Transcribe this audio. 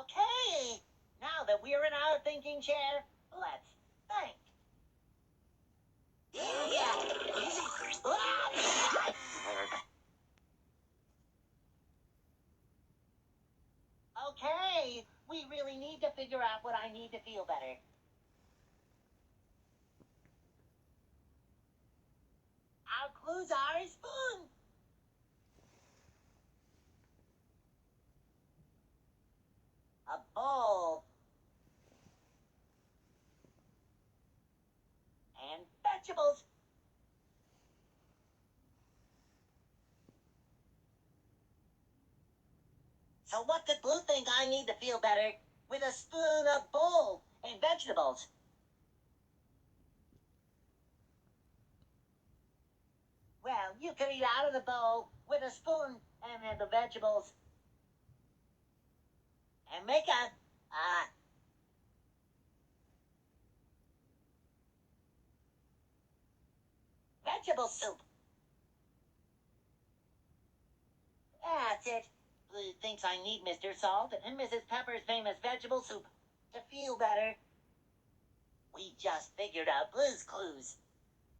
Okay, now that we're in our thinking chair, let's think. Okay, we really need to figure out what I need to feel better. Our clues are a spoon. A bowl. And vegetables. So what could Blue think I need to feel better with a spoon, a bowl, and vegetables? Well, you could eat out of the bowl with a spoon and then the vegetables. And make a vegetable soup. That's it. Blue thinks I need Mr. Salt and Mrs. Pepper's famous vegetable soup to feel better. We just figured out Blue's clues.